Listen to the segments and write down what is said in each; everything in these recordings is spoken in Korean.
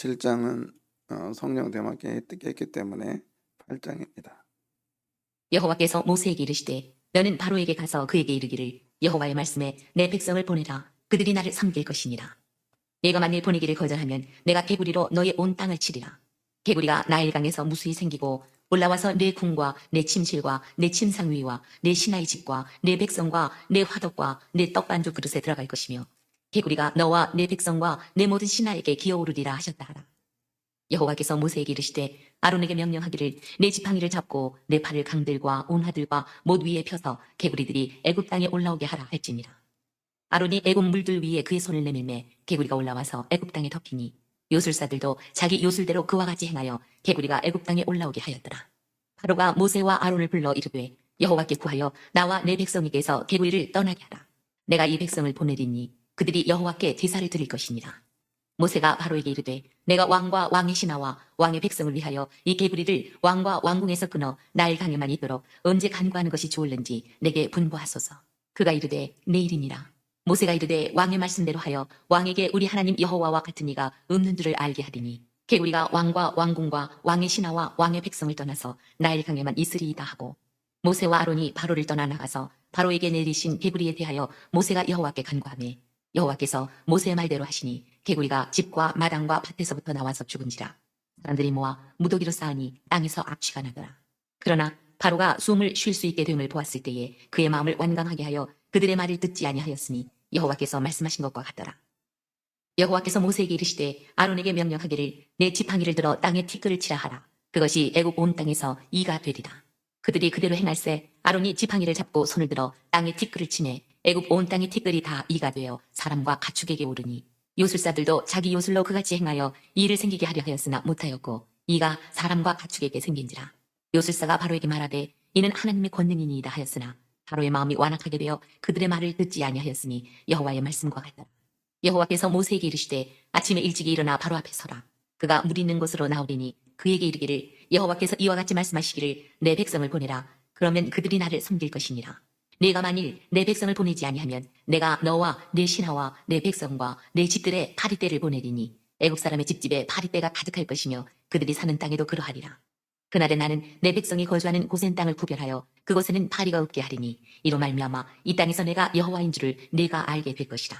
7장은 성령 대마께 획득했기 때문에 8장입니다. 여호와께서 모세에게 이르시되 너는 바로에게 가서 그에게 이르기를 여호와의 말씀에 내 백성을 보내라. 그들이 나를 섬길 것이니라. 네가 만일 보내기를 거절하면 내가 개구리로 너의 온 땅을 치리라. 개구리가 나일강에서 무수히 생기고 올라와서 내 궁과 내 침실과 내 침상 위와 내 신하의 집과 내 백성과 내 화덕과 내 떡반죽 그릇에 들어갈 것이며 개구리가 너와 내 백성과 내 모든 신하에게 기어오르리라 하셨다 하라. 여호와께서 모세에게 이르시되 아론에게 명령하기를 내 지팡이를 잡고 내 팔을 강들과 온화들과 못 위에 펴서 개구리들이 애굽 땅에 올라오게 하라 할지니라. 아론이 애굽 물들 위에 그의 손을 내밀매 개구리가 올라와서 애굽 땅에 덮이니 요술사들도 자기 요술대로 그와 같이 행하여 개구리가 애굽 땅에 올라오게 하였더라. 바로가 모세와 아론을 불러 이르되 여호와께 구하여 나와 내 백성에게서 개구리를 떠나게 하라. 내가 이 백성을 보내리니 그들이 여호와께 제사를 드릴 것이니라. 모세가 바로에게 이르되 내가 왕과 왕의 신하와 왕의 백성을 위하여 이 개구리를 왕과 왕궁에서 끊어 나일 강에만 있도록 언제 간구하는 것이 좋을는지 내게 분부하소서. 그가 이르되 내일이니라. 모세가 이르되 왕의 말씀대로 하여 왕에게 우리 하나님 여호와와 같은 이가 없는 줄을 알게 하리니 개구리가 왕과 왕궁과 왕의 신하와 왕의 백성을 떠나서 나일 강에만 있으리이다 하고 모세와 아론이 바로를 떠나 나가서 바로에게 내리신 개구리에 대하여 모세가 여호와께 간구하매 여호와께서 모세의 말대로 하시니 개구리가 집과 마당과 밭에서부터 나와서 죽은지라. 사람들이 모아 무더기로 쌓으니 땅에서 악취가 나더라. 그러나 바로가 숨을 쉴 수 있게 됨을 보았을 때에 그의 마음을 완강하게 하여 그들의 말을 듣지 아니하였으니 여호와께서 말씀하신 것과 같더라. 여호와께서 모세에게 이르시되 아론에게 명령하기를 내 지팡이를 들어 땅에 티끌을 치라 하라. 그것이 애굽 온 땅에서 이가 되리라. 그들이 그대로 행할세 아론이 지팡이를 잡고 손을 들어 땅에 티끌을 치매 애굽 온 땅의 티끌이 다 이가 되어 사람과 가축에게 오르니 요술사들도 자기 요술로 그같이 행하여 이를 생기게 하려 하였으나 못하였고 이가 사람과 가축에게 생긴지라. 요술사가 바로에게 말하되 이는 하나님의 권능이니이다 하였으나 바로의 마음이 완악하게 되어 그들의 말을 듣지 아니하였으니 여호와의 말씀과 같더라. 여호와께서 모세에게 이르시되 아침에 일찍이 일어나 바로 앞에 서라. 그가 물 있는 곳으로 나오리니 그에게 이르기를 여호와께서 이와 같이 말씀하시기를 내 백성을 보내라. 그러면 그들이 나를 섬길 것이니라. 네가 만일 내 백성을 보내지 아니하면 내가 너와 내 신하와 내 백성과 내 집들의 파리떼를 보내리니 애국 사람의 집집에 파리떼가 가득할 것이며 그들이 사는 땅에도 그러하리라. 그날에 나는 내 백성이 거주하는 고센 땅을 구별하여 그곳에는 파리가 없게 하리니 이로 말미암아 이 땅에서 내가 여호와인 줄을 네가 알게 될 것이라.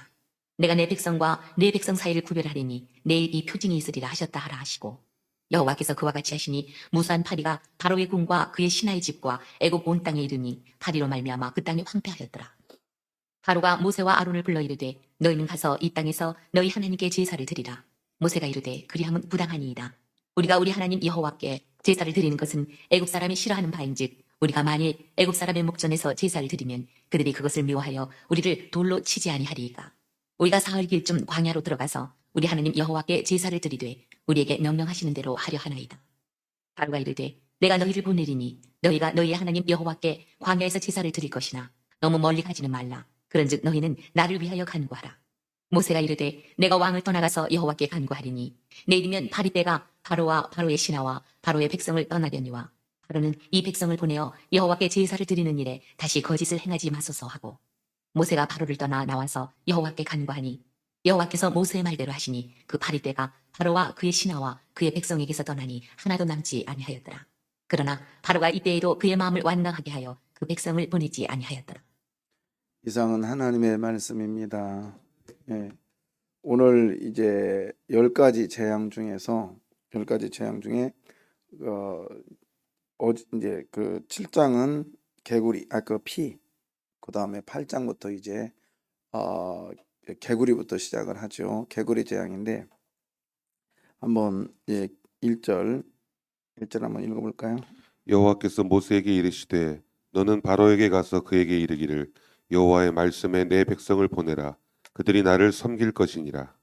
내가 내 백성과 내 백성 사이를 구별하리니 내일 이 표징이 있으리라 하셨다 하라 하시고 여호와께서 그와 같이 하시니 무수한 파리가 바로의 궁과 그의 신하의 집과 애굽 온 땅에 이르니 파리로 말미암아 그 땅이 황폐하였더라. 바로가 모세와 아론을 불러 이르되 너희는 가서 이 땅에서 너희 하나님께 제사를 드리라. 모세가 이르되 그리함은 부당하니이다. 우리가 우리 하나님 여호와께 제사를 드리는 것은 애굽 사람이 싫어하는 바인즉 우리가 만일 애굽 사람의 목전에서 제사를 드리면 그들이 그것을 미워하여 우리를 돌로 치지 아니하리이까. 우리가 사흘 길쯤 광야로 들어가서 우리 하나님 여호와께 제사를 드리되 우리에게 명령하시는 대로 하려 하나이다. 바로가 이르되 내가 너희를 보내리니 너희가 너희의 하나님 여호와께 광야에서 제사를 드릴 것이나 너무 멀리 가지는 말라. 그런즉 너희는 나를 위하여 간구하라. 모세가 이르되 내가 왕을 떠나가서 여호와께 간구하리니 내일이면 파리떼가 바로와 바로의 신하와 바로의 백성을 떠나려니와 바로는 이 백성을 보내어 여호와께 제사를 드리는 일에 다시 거짓을 행하지 마소서 하고 모세가 바로를 떠나 나와서 여호와께 간구하니 여호와께서 모세의 말대로 하시니 그 파리떼가 바로와 그의 신하와 그의 백성에게서 떠나니 하나도 남지 아니하였더라. 그러나 바로가 이때에도 그의 마음을 완강하게 하여 그 백성을 보내지 아니하였더라. 이상은 하나님의 말씀입니다. 예, 오늘 이제 10가지 재앙 중에서 10가지 재앙 중에 이제 그 7장은 개구리, 그 다음에 8장부터 이제 개구리부터 시작을 하죠. 개구리 재앙인데 한번 1절 한번 읽어볼까요? 여호와께서 모세에게 이르시되 너는 바로에게 가서 그에게 이르기를 여호와의 말씀에 내 백성을 보내라. 그들이 나를 섬길 것이니라.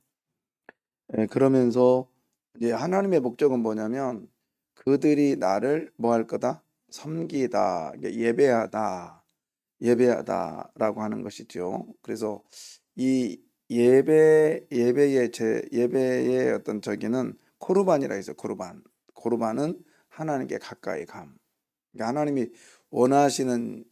그러면서 이제 하나님의 목적은 뭐냐면 그들이 나를 뭐 할 거다? 섬기다, 예배하다라고 하는 것이죠. 그래서 이 예배의 어떤 저기는 코르반이라 해서 코르반은 하나님께 가까이 감. 그러니까 하나님이 원하시는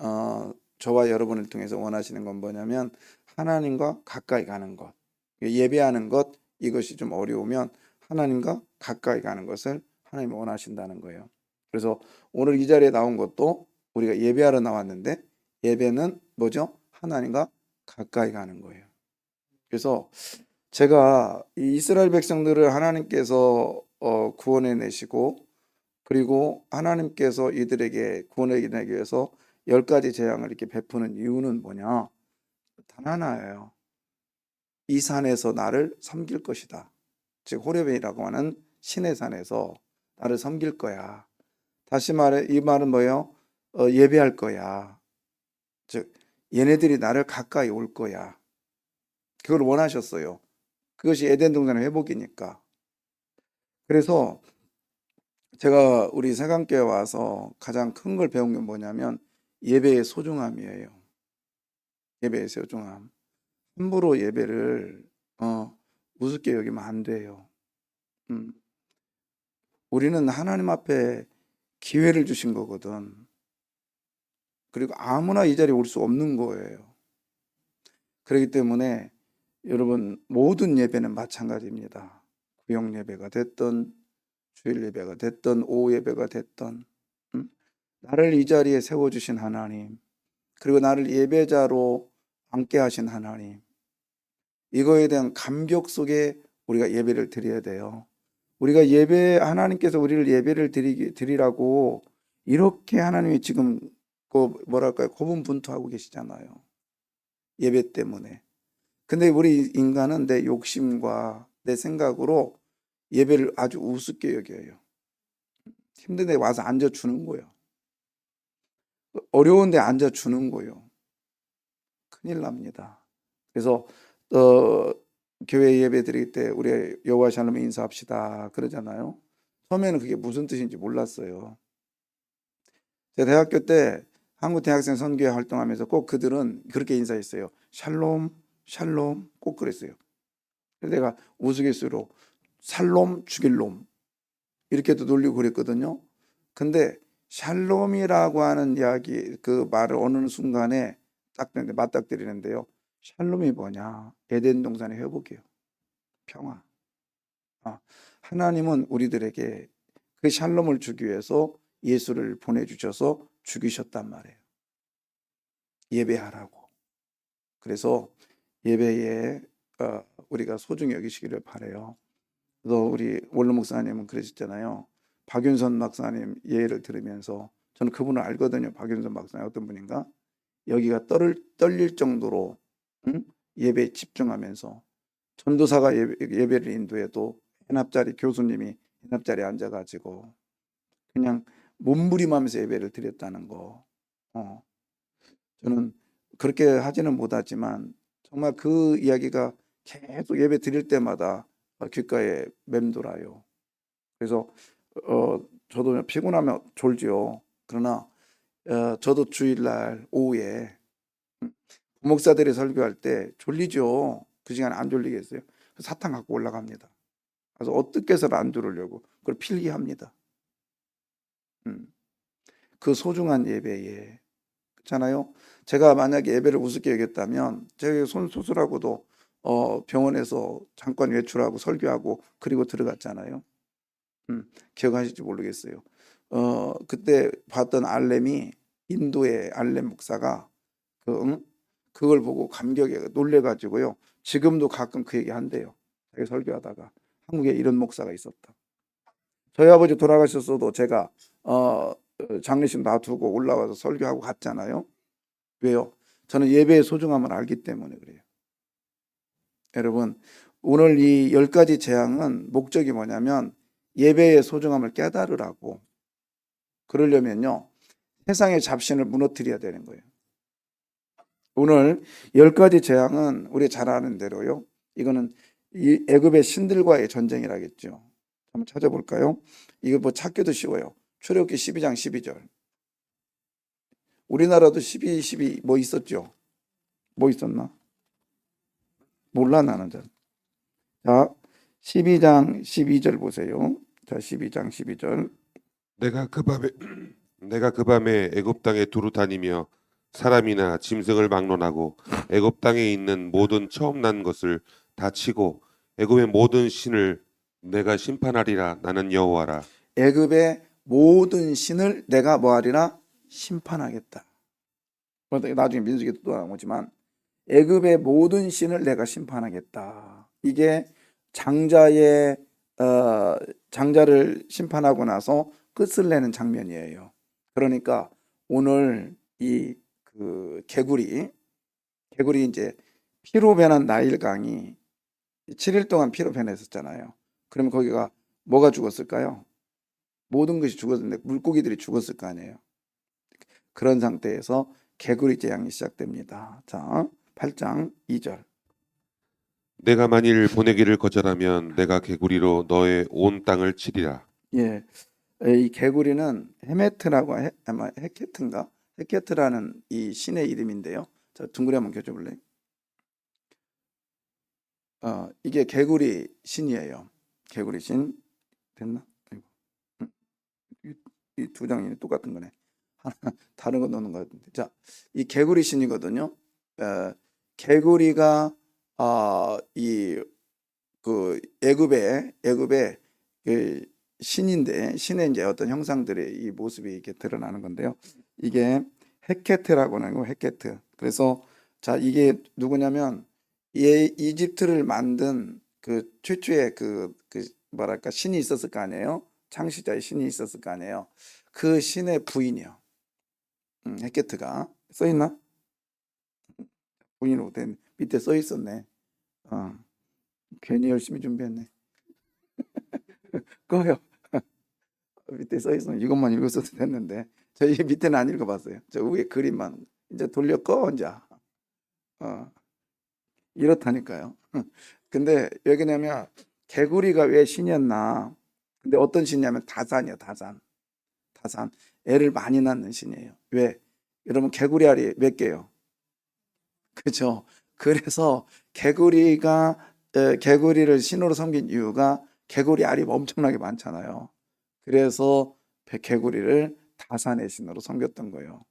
저와 여러분을 통해서 원하시는 건 뭐냐면 하나님과 가까이 가는 것. 예배하는 것, 이것이 좀 어려우면 하나님과 가까이 가는 것을 하나님이 원하신다는 거예요. 그래서 오늘 이 자리에 나온 것도 우리가 예배하러 나왔는데 예배는 뭐죠? 하나님과 가까이 가는 거예요. 그래서 제가 이 이스라엘 백성들을 하나님께서 구원해 내시고 그리고 하나님께서 이들에게 구원해 내기 위해서 10가지 재앙을 이렇게 베푸는 이유는 뭐냐? 단 하나예요. 이 산에서 나를 섬길 것이다. 즉 호렙이라고 하는 신의 산에서 나를 섬길 거야. 다시 말해 이 말은 뭐예요? 예배할 거야. 즉 얘네들이 나를 가까이 올 거야. 그걸 원하셨어요. 그것이 에덴 동산의 회복이니까. 그래서 제가 우리 세강교회 와서 가장 큰 걸 배운 게 뭐냐면 예배의 소중함이에요. 예배의 소중함. 함부로 예배를 우습게 여기면 안 돼요. 우리는 하나님 앞에 기회를 주신 거거든. 그리고 아무나 이 자리에 올 수 없는 거예요. 그렇기 때문에 여러분 모든 예배는 마찬가지입니다. 구역 예배가 됐든 주일 예배가 됐든 오후 예배가 됐든 나를 이 자리에 세워주신 하나님 그리고 나를 예배자로 앉게 하신 하나님 이거에 대한 감격 속에 우리가 예배를 드려야 돼요. 우리가 하나님께서 우리를 예배를 드리라고 이렇게 하나님이 지금 뭐랄까요 고분분투하고 계시잖아요. 예배 때문에. 근데 우리 인간은 내 욕심과 내 생각으로 예배를 아주 우습게 여겨요. 힘든데 와서 앉아주는 거예요. 어려운데 앉아주는 거예요. 큰일 납니다. 그래서 교회 예배 드릴 때 우리 여호와 샬롬에 인사합시다 그러잖아요. 처음에는 그게 무슨 뜻인지 몰랐어요. 제가 대학교 때 한국 대학생 선교회 활동하면서 꼭 그들은 그렇게 인사했어요. 샬롬 샬롬 꼭 그랬어요. 그래서 내가 우스갯소리로 살롬 죽일 놈 이렇게도 놀리고 그랬거든요. 근데 샬롬이라고 하는 이야기 그 말을 어느 순간에 딱 맞닥뜨리는데요. 샬롬이 뭐냐? 에덴 동산의 회복이에요. 평화. 하나님은 우리들에게 그 샬롬을 주기 위해서 예수를 보내주셔서 죽이셨단 말이에요. 예배하라고. 그래서 예배에 우리가 소중히 여기시기를 바라요. 그래서 우리 원로 목사님은 그러셨잖아요. 박윤선 목사님 예를 들으면서 저는 그분을 알거든요. 박윤선 목사님 어떤 분인가? 여기가 떨릴 정도로 예배에 집중하면서 전도사가 예배를 인도해도 해납자리 교수님이 해납자리에 앉아가지고 그냥 몸부림하면서 예배를 드렸다는 거. 저는 그렇게 하지는 못하지만 정말 그 이야기가 계속 예배 드릴 때마다 귓가에 맴돌아요. 그래서 저도 피곤하면 졸지요. 그러나 저도 주일날 오후에 부목사들이 설교할 때 졸리죠. 그 시간에 안 졸리겠어요. 사탕 갖고 올라갑니다. 그래서 어떻게 해서는 안 졸으려고 그걸 필기합니다. 그 소중한 예배에 그렇잖아요. 제가 만약에 예배를 우습게 여겼다면 제가 손 수술하고도 병원에서 잠깐 외출하고 설교하고 그리고 들어갔잖아요. 기억하실지 모르겠어요. 그때 봤던 알렘이 인도의 알렘 목사가 그걸 보고 감격에 놀래가지고요. 지금도 가끔 그 얘기 한대요. 자기 설교하다가 한국에 이런 목사가 있었다. 저희 아버지 돌아가셨어도 제가 장례식 놔두고 올라와서 설교하고 갔잖아요. 왜요? 저는 예배의 소중함을 알기 때문에 그래요. 여러분 오늘 이 10가지 재앙은 목적이 뭐냐면 예배의 소중함을 깨달으라고. 그러려면요 세상의 잡신을 무너뜨려야 되는 거예요. 오늘 10가지 재앙은 우리 잘 아는 대로요. 이거는 이 애굽의 신들과의 전쟁이라겠죠. 한번 찾아볼까요? 이거 뭐 찾기도 쉬워요. 출애굽기 12장 12절. 우리나라도 12 뭐 있었죠? 뭐 있었나? 몰라 나는 잘. 자, 12장 12절 보세요. 자, 12장 12절. 내가 그 밤에 애굽 땅에 두루 다니며 사람이나 짐승을 막론하고 애굽 땅에 있는 모든 처음 난 것을 다 치고 애굽의 모든 신을 내가 심판하리라. 나는 여호와라. 애굽의 모든 신을 내가 뭐하리라? 심판하겠다. 나중에 민수기도 또 나오지만 애굽의 모든 신을 내가 심판하겠다. 이게 장자를 심판하고 나서 끝을 내는 장면이에요. 그러니까 오늘 이 그 개구리 이제 피로 변한 나일강이 7일 동안 피로 변했었잖아요. 그러면 거기가 뭐가 죽었을까요? 모든 것이 죽었는데 물고기들이 죽었을 거 아니에요. 그런 상태에서 개구리 재앙이 시작됩니다. 자, 8장 2절. 내가 만일 보내기를 거절하면 내가 개구리로 너의 온 땅을 치리라. 예, 이 개구리는 아마 헤케트인가? 헤케트라는 이 신의 이름인데요. 자, 둥그리 한번 켜줘볼래요? 이게 개구리 신이에요. 개구리 신 됐나? 이 두 장이 똑같은 거네. 하나 다른 거 넣는 거 같은데. 자, 이 개구리 신이거든요. 개구리가 이 그 애굽의 그 신인데 신의 이제 어떤 형상들의 이 모습이 이렇게 드러나는 건데요. 이게 헤케트라고 하는 거, 헤케트. 그래서 자, 이게 누구냐면 이집트를 만든 그 최초의 그 뭐랄까 신이 있었을 거 아니에요. 창시자의 신이 있었을 거 아니에요. 그 신의 부인이요. 헤케트가 써 있나? 부인으로 된 밑에 써 있었네. 괜히 열심히 준비했네. 꺼요. 밑에 써 있으면 이것만 읽었어도 됐는데 저 이 밑에는 안 읽어봤어요. 저 위에 그림만 이제 돌려 꺼 이제. 이렇다니까요. 근데 여기냐면 개구리가 왜 신이었나? 근데 어떤 신이냐면 다산이요, 다산. 애를 많이 낳는 신이에요. 왜? 여러분 개구리 알이 몇 개요? 그죠? 그래서 개구리를 신으로 섬긴 이유가 개구리 알이 엄청나게 많잖아요. 그래서 개구리를 다산의 신으로 섬겼던 거예요.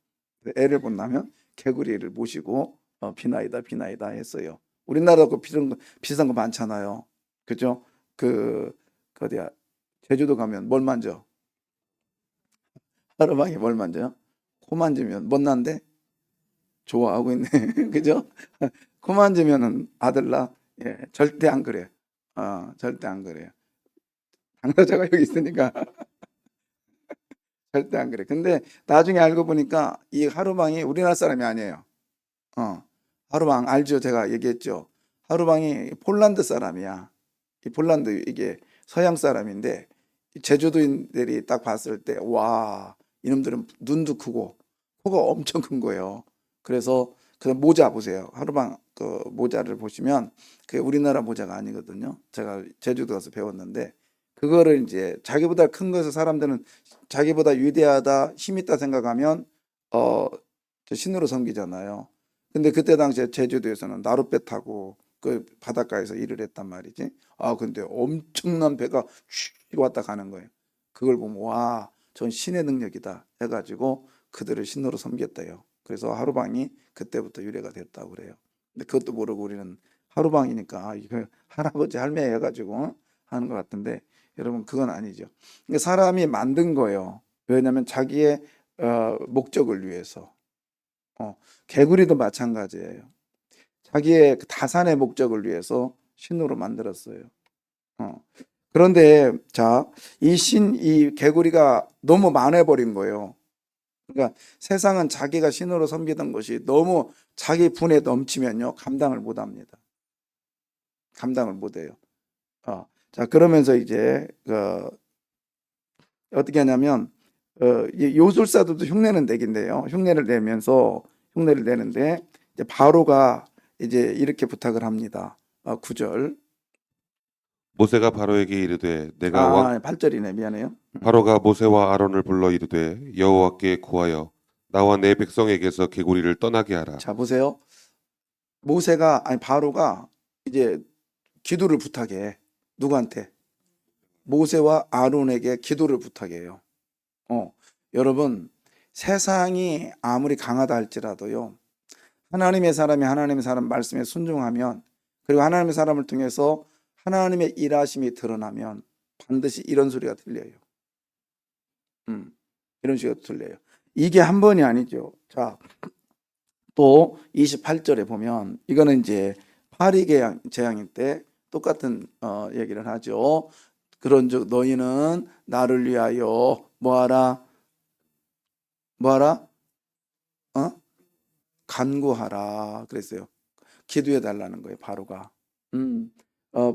애를 본다면 개구리를 모시고 비나이다 했어요. 우리나라도 비싼 거 많잖아요. 그죠? 어디야? 제주도 가면 뭘 만져? 하루방에 뭘 만져요? 코 만지면 못난데? 좋아하고 있네. 그죠? 코 만지면은 아들나? 예, 절대 안 그래. 절대 안 그래요. 당사자가 여기 있으니까 절대 안 그래. 근데 나중에 알고 보니까 이 하루방이 우리나라 사람이 아니에요. 하루방 알죠? 제가 얘기했죠. 하루방이 폴란드 사람이야. 이 폴란드 이게 서양 사람인데 제주도인들이 딱 봤을 때 와, 이놈들은 눈도 크고 코가 엄청 큰 거예요. 그래서 그 모자 보세요. 하루방 그 모자를 보시면 그게 우리나라 모자가 아니거든요. 제가 제주도 가서 배웠는데 그거를 이제 자기보다 큰 것을 사람들은 자기보다 위대하다, 힘 있다 생각하면 저 신으로 섬기잖아요. 근데 그때 당시에 제주도에서는 나룻배 타고 그 바닷가에서 일을 했단 말이지. 근데 엄청난 배가 슉 왔다 가는 거예요. 그걸 보면 와, 전 신의 능력이다 해가지고 그들을 신으로 섬겼대요. 그래서 하루방이 그때부터 유래가 됐다고 그래요. 근데 그것도 모르고 우리는 하루방이니까 이거 할아버지 할매 해가지고 하는 것 같은데 여러분 그건 아니죠. 그러니까 사람이 만든 거예요. 왜냐하면 자기의 목적을 위해서. 개구리도 마찬가지예요. 자기의 그 다산의 목적을 위해서 신으로 만들었어요. 그런데 자, 이 개구리가 너무 많아버린 거예요. 그러니까 세상은 자기가 신으로 섬기던 것이 너무 자기 분에 넘치면요 감당을 못합니다. 감당을 못해요. 자, 그러면서 이제 어떻게 하냐면 이 요술사들도 흉내는 내긴데요. 흉내를 내는데 이제 바로가 이제 이렇게 부탁을 합니다. 9절. 모세가 바로에게 이르되 내가 왕 8절이네. 미안해요. 바로가 모세와 아론을 불러 이르되 여호와께 구하여 나와 내 백성에게서 개구리를 떠나게 하라. 자, 보세요. 바로가 이제 기도를 부탁해. 누구한테? 모세와 아론에게 기도를 부탁해요. 여러분, 세상이 아무리 강하다 할지라도요, 하나님의 사람 말씀에 순종하면, 그리고 하나님의 사람을 통해서 하나님의 일하심이 드러나면 반드시 이런 소리가 들려요. 이런 소리가 들려요. 이게 한 번이 아니죠. 자, 또 28절에 보면 이거는 이제 파리 재앙일 때 똑같은 얘기를 하죠. 그런즉 너희는 나를 위하여 뭐하라? 간구하라 그랬어요. 기도해 달라는 거예요. 바로가.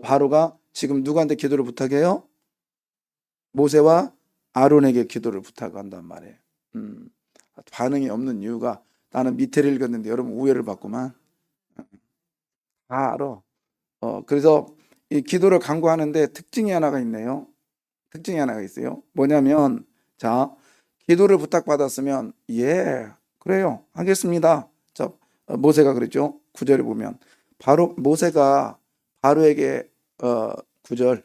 바로가 지금 누구한테 기도를 부탁해요? 모세와 아론에게 기도를 부탁한단 말이에요. 반응이 없는 이유가 나는 밑에를 읽었는데 여러분 우회를 봤구만. 다 알아. 그래서 이 기도를 간구하는데 특징이 하나가 있네요. 특징이 하나가 있어요. 뭐냐면 자, 기도를 부탁받았으면 예, 그래요. 하겠습니다. 자, 모세가 그랬죠. 9절에 보면 바로 모세가 바로에게 9절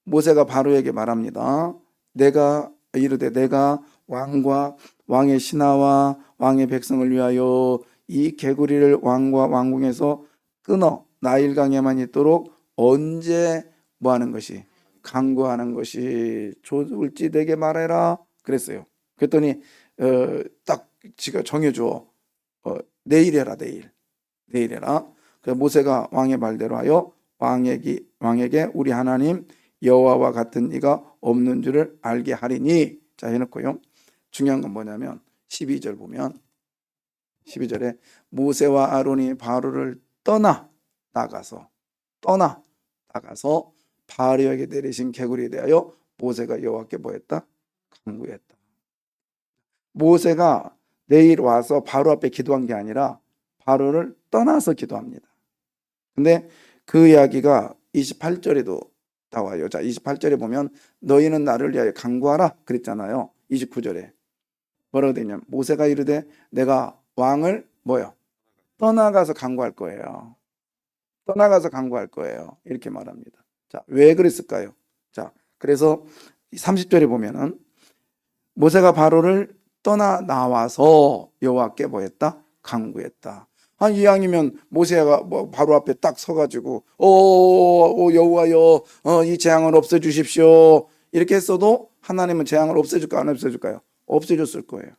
모세가 바로에게 말합니다. 내가 이르되 내가 왕과 왕의 신하와 왕의 백성을 위하여 이 개구리를 왕과 왕궁에서 끊어 나일강에만 있도록 언제 뭐 하는 것이 간구하는 것이 좋을지 내게 말해라 그랬어요. 그랬더니 딱 지가 정해줘. 내일 해라 내일 해라. 그래서 모세가 왕의 말대로 하여 왕에게 우리 하나님 여호와와 같은 이가 없는 줄을 알게 하리니 자 해놓고요. 중요한 건 뭐냐면 12절 보면 12절에 모세와 아론이 바로를 나가서 바로에게 내리신 개구리에 대하여 모세가 여호와께 뭐했다? 간구했다. 모세가 내일 와서 바로 앞에 기도한 게 아니라 바로를 떠나서 기도합니다. 근데 그 이야기가 28절에도 나와요. 자, 28절에 보면 너희는 나를 위하여 간구하라 그랬잖아요. 29절에 뭐라고 되냐면 모세가 이르되 내가 왕을 떠나가서 간구할 거예요. 이렇게 말합니다. 자, 왜 그랬을까요? 자, 그래서 30절에 보면은 모세가 바로를 떠나 나와서 여호와께 뭐했다? 간구했다. 이왕이면 모세가 바로 앞에 딱 서가지고 여호와여 이 재앙을 없애주십시오 이렇게 했어도 하나님은 재앙을 없애줄까 안 없애줄까요? 없애줬을 거예요.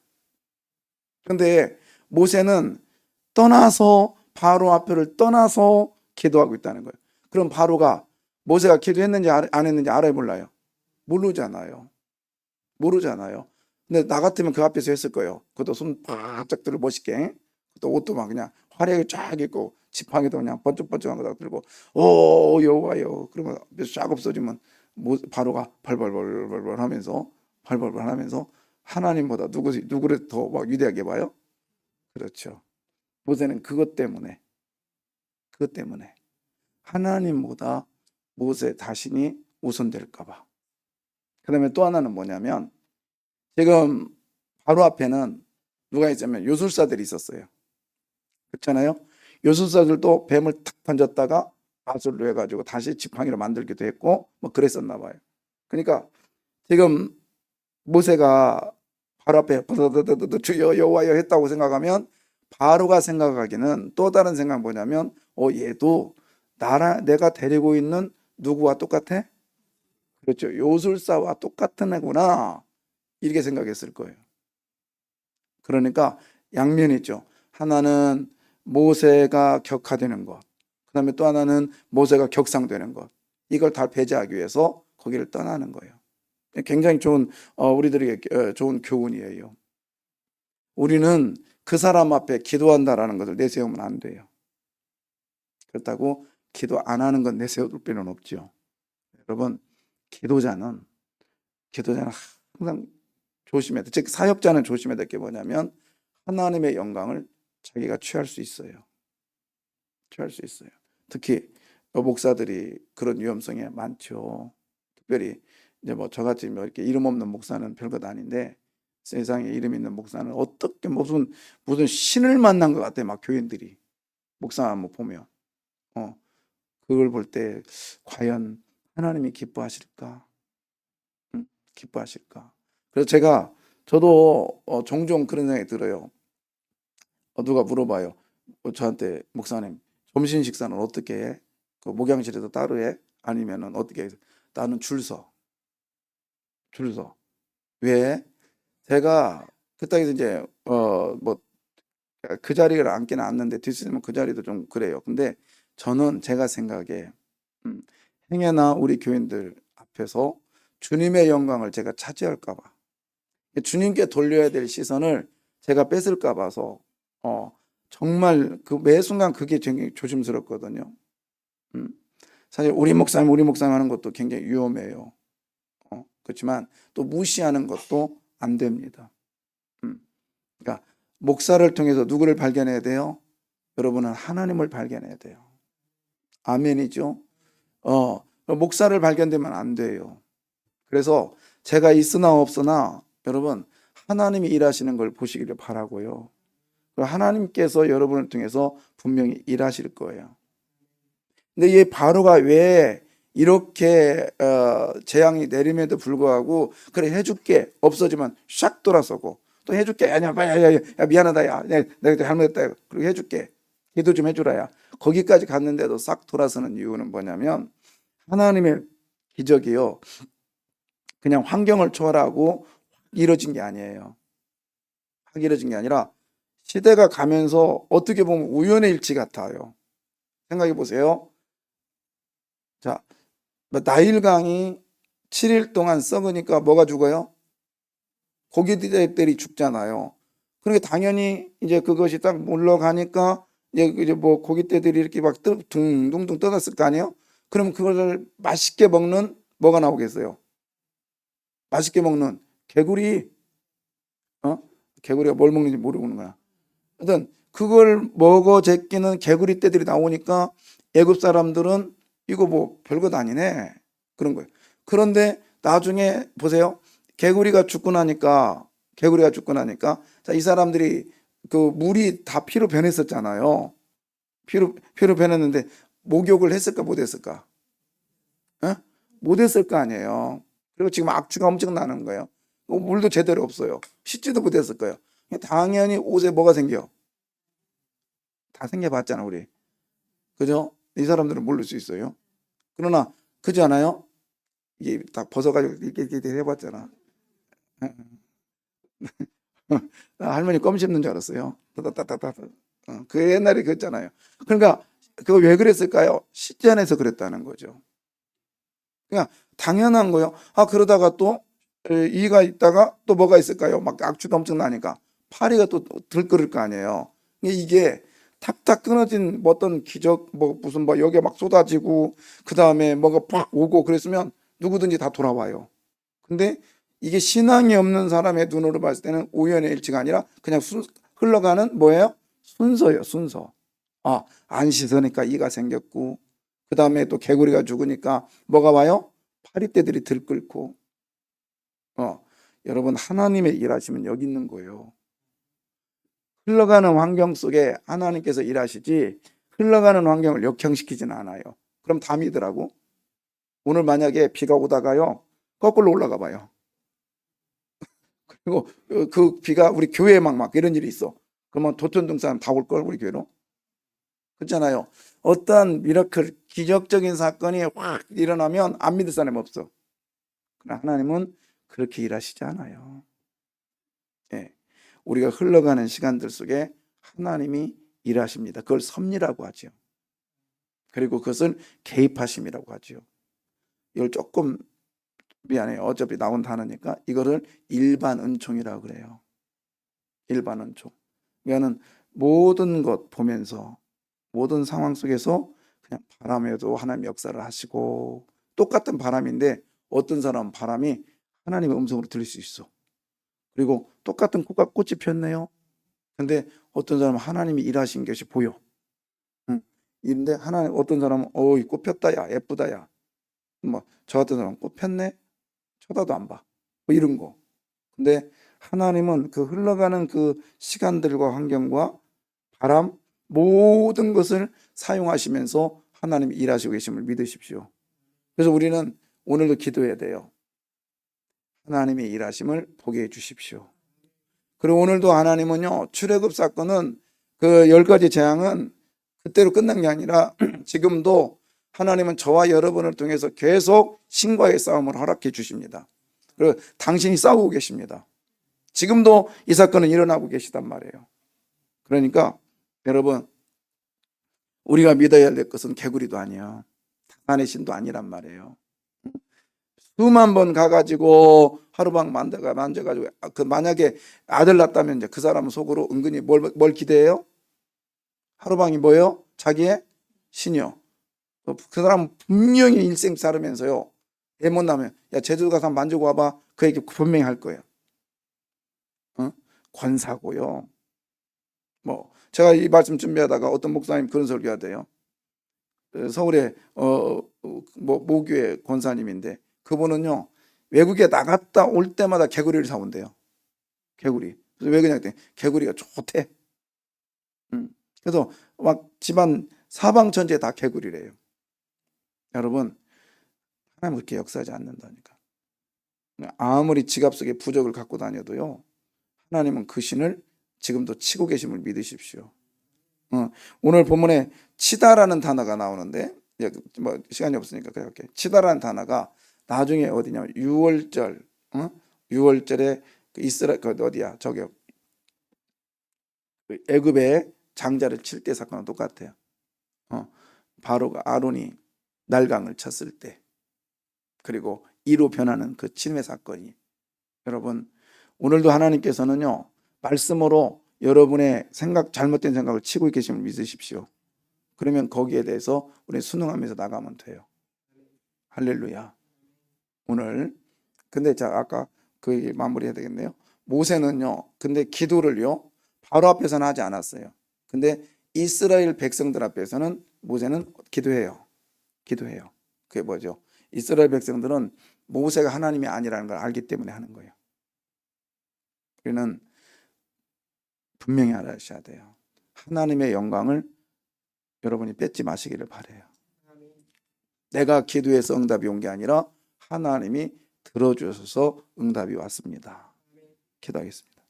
그런데 모세는 바로 앞을 떠나서 기도하고 있다는 거예요. 그럼 바로가 모세가 기도했는지 안 했는지 알아요 몰라요? 모르잖아요. 근데 나 같으면 그 앞에서 했을 거예요. 그것도 손 바짝 들고 멋있게 또 옷도 막 그냥 화려하게 쫙 입고 지팡이도 그냥 번쩍번쩍한 거 다 들고 여호와여 그러면 쫙 없어지면 바로가 벌벌벌 하면서 하나님보다 누구를 더 막 위대하게 봐요? 그렇죠. 모세는 그것 때문에 하나님보다 모세 자신이 우선될까 봐. 그 다음에 또 하나는 뭐냐면 지금 바로 앞에는 누가 있냐면 요술사들이 있었어요. 그렇잖아요. 요술사들도 뱀을 탁 던졌다가 마술로 해가지고 다시 지팡이로 만들기도 했고 뭐 그랬었나 봐요. 그러니까 지금 모세가 바로 앞에 주여 여호와여 했다고 생각하면 바로가 생각하기는 또 다른 생각 뭐냐면 얘도 내가 데리고 있는 누구와 똑같아? 그렇죠. 요술사와 똑같은 애구나 이렇게 생각했을 거예요. 그러니까 양면이 있죠. 하나는 모세가 격하되는 것, 그 다음에 또 하나는 모세가 격상되는 것, 이걸 다 배제하기 위해서 거기를 떠나는 거예요. 굉장히 좋은 우리들에게 좋은 교훈이에요. 우리는 그 사람 앞에 기도한다라는 것을 내세우면 안 돼요. 그렇다고 기도 안 하는 건 내세울 필요는 없죠. 여러분 기도자는 항상 조심해야 돼. 즉 사역자는 조심해야 될 게 뭐냐면 하나님의 영광을 자기가 취할 수 있어요. 특히 목사들이 그런 위험성이 많죠. 특별히 이제 저같이 이렇게 이름 없는 목사는 별것 아닌데 세상에 이름 있는 목사는 어떻게 무슨 신을 만난 것 같아. 막 교인들이 목사 한번 보면 그걸 볼 때 과연 하나님이 기뻐하실까? 기뻐하실까? 그래서 저도 종종 그런 생각이 들어요. 누가 물어봐요. 저한테 목사님 점심 식사는 어떻게 해? 그 목양실에서 따로 해? 아니면은 어떻게 해서 나는 줄 서. 왜? 제가 그 땅에서 이제 뭐 그 자리를 앉기는 앉는데 뒤집으면 그 자리도 좀 그래요. 근데 저는 제가 생각에 음, 행여나 우리 교인들 앞에서 주님의 영광을 제가 차지할까 봐, 주님께 돌려야 될 시선을 제가 뺏을까 봐서 정말 그 매 순간 그게 굉장히 조심스럽거든요. 음. 사실 우리 목사님 하는 것도 굉장히 위험해요. 그렇지만 또 무시하는 것도 안 됩니다. 그러니까 목사를 통해서 누구를 발견해야 돼요? 여러분은 하나님을 발견해야 돼요. 아멘이죠? 목사를 발견되면 안 돼요. 그래서 제가 있으나 없으나 여러분 하나님이 일하시는 걸 보시기를 바라고요. 하나님께서 여러분을 통해서 분명히 일하실 거예요. 근데 이 바로가 왜 이렇게 재앙이 내림에도 불구하고 그래 해줄게 없어지면 샥 돌아서고 또 해줄게 야 미안하다 야 내가 잘못했다 그리고 해줄게 기도 좀 해주라야 거기까지 갔는데도 싹 돌아서는 이유는 뭐냐면 하나님의 기적이요 그냥 환경을 초월하고 이루어진 게 아니에요. 확 이루어진 게 아니라 시대가 가면서 어떻게 보면 우연의 일치 같아요. 생각해 보세요. 자, 나일강이 7일 동안 썩으니까 뭐가 죽어요? 고기들이 죽잖아요. 그러니까 당연히 이제 그것이 딱 물러가니까 이제 뭐 고깃대들이 이렇게 막 둥둥둥 떠났을 거 아니에요? 그럼 그거를 맛있게 먹는 뭐가 나오겠어요? 맛있게 먹는 개구리, 개구리가 뭘 먹는지 모르는 거야. 하여튼 그걸 먹어 제끼는 개구리 떼들이 나오니까 애굽 사람들은 이거 뭐 별것 아니네 그런 거예요. 그런데 나중에 보세요. 개구리가 죽고 나니까 자, 이 사람들이 그 물이 다 피로 변했었잖아요. 피로 변했는데 목욕을 했을까 못 했을까? 못 했을 거 아니에요. 그리고 지금 악취가 엄청 나는 거예요. 물도 제대로 없어요. 씻지도 못했을 거예요. 당연히 옷에 뭐가 생겨? 다 생겨봤잖아 우리. 그죠? 이 사람들은 모를 수 있어요. 그러나 그렇지 않아요? 이게 딱 벗어가지고 이렇게 해봤잖아. 나 할머니 껌 씹는 줄 알았어요. 따따따따. 그 옛날에 그랬잖아요. 그러니까 그거 왜 그랬을까요? 식전에서 그랬다는 거죠. 그냥 당연한 거예요. 그러다가 또 이가 있다가 또 뭐가 있을까요? 막 악취가 엄청 나니까 파리가 또 들끓을 거 아니에요. 이게 탁탁 끊어진 뭐 어떤 기적 뭐 무슨 뭐 여기에 막 쏟아지고 그 다음에 뭐가 팍 오고 그랬으면 누구든지 다 돌아와요. 근데 이게 신앙이 없는 사람의 눈으로 봤을 때는 우연의 일치가 아니라 그냥 흘러가는 뭐예요? 순서예요, 순서. 안 씻으니까 이가 생겼고 그 다음에 또 개구리가 죽으니까 뭐가 와요? 파리떼들이 들끓고 여러분 하나님의 일하시면 여기 있는 거예요. 흘러가는 환경 속에 하나님께서 일하시지 흘러가는 환경을 역행시키지는 않아요. 그럼 다 믿으라고? 오늘 만약에 비가 오다가요 거꾸로 올라가 봐요. 그리고 그 비가 우리 교회에 막 이런 일이 있어. 그러면 도촌동 사람 다 올 걸 우리 교회로? 그렇잖아요. 어떠한 미라클 기적적인 사건이 확 일어나면 안 믿을 사람이 없어. 그러나 하나님은 그렇게 일하시지 않아요. 예. 우리가 흘러가는 시간들 속에 하나님이 일하십니다. 그걸 섭리라고 하죠. 그리고 그것을 개입하심이라고 하죠. 이걸 조금 미안해요. 어차피 나온 단어니까 이거를 일반 은총이라고 그래요. 일반 은총. 그러니까는 모든 것 보면서 모든 상황 속에서 그냥 바람에도 하나님 역사를 하시고 똑같은 바람인데 어떤 사람은 바람이 하나님의 음성으로 들릴 수 있어. 그리고 똑같은 꽃이 폈네요. 근데 어떤 사람은 하나님이 일하신 것이 보여. 근데 하나님 어떤 사람은 이 꽃 폈다 야 예쁘다 야. 뭐 저 같은 사람은 꽃 폈네. 쳐다도 안 봐. 뭐 이런 거. 근데 하나님은 그 흘러가는 그 시간들과 환경과 바람 모든 것을 사용하시면서 하나님이 일하시고 계심을 믿으십시오. 그래서 우리는 오늘도 기도해야 돼요. 하나님의 일하심을 보게 해 주십시오. 그리고 오늘도 하나님은요 출애굽 사건은 그 10가지 재앙은 그때로 끝난 게 아니라 지금도 하나님은 저와 여러분을 통해서 계속 신과의 싸움을 허락해 주십니다. 그리고 당신이 싸우고 계십니다. 지금도 이 사건은 일어나고 계시단 말이에요. 그러니까 여러분, 우리가 믿어야 될 것은 개구리도 아니야, 사탄의 신도 아니란 말이에요. 수만 번 가가지고 하루방 만져가지고 그 만약에 아들 낳았다면 이제 그 사람은 속으로 은근히 뭘 기대해요? 하루방이 뭐예요? 자기의 신이요. 그 사람은 분명히 일생 살으면서요, 애 못 나면 야 제주도 가서 한번 만지고 와봐, 그 얘기 분명히 할 거예요. 권사고요. 뭐 제가 이 말씀 준비하다가 어떤 목사님 그런 설교하대요. 서울에 뭐 모교회 권사님인데 그분은요, 외국에 나갔다 올 때마다 개구리를 사온대요. 개구리. 그래서 왜 그냥 개구리가 좋대. 그래서 막 집안 사방천지에 다 개구리래요. 여러분, 하나님 그렇게 역사하지 않는다니까. 아무리 지갑 속에 부적을 갖고 다녀도요, 하나님은 그 신을 지금도 치고 계심을 믿으십시오. 오늘 본문에 치다라는 단어가 나오는데, 뭐 시간이 없으니까 그냥 할게. 치다라는 단어가 나중에 어디냐면 6월절, 6월절에 그 이스라엘 그 어디야? 저기 애굽의 장자를 칠 때 사건과 똑같아요. 바로가 아론이 날강을 쳤을 때, 그리고 이로 변하는 그 침해 사건이, 여러분 오늘도 하나님께서는요, 말씀으로 여러분의 잘못된 생각을 치고 계심을 믿으십시오. 그러면 거기에 대해서 우리 순응하면서 나가면 돼요. 할렐루야. 오늘 근데 자 아까 그 얘기 마무리해야 되겠네요. 모세는요, 근데 기도를요 바로 앞에서는 하지 않았어요. 근데 이스라엘 백성들 앞에서는 모세는 기도해요. 그게 뭐죠? 이스라엘 백성들은 모세가 하나님이 아니라는 걸 알기 때문에 하는 거예요. 우리는 분명히 알아셔야 돼요. 하나님의 영광을 여러분이 뺏지 마시기를 바라요. 내가 기도해서 응답이 온 게 아니라 하나님이 들어주셔서 응답이 왔습니다. 기도하겠습니다.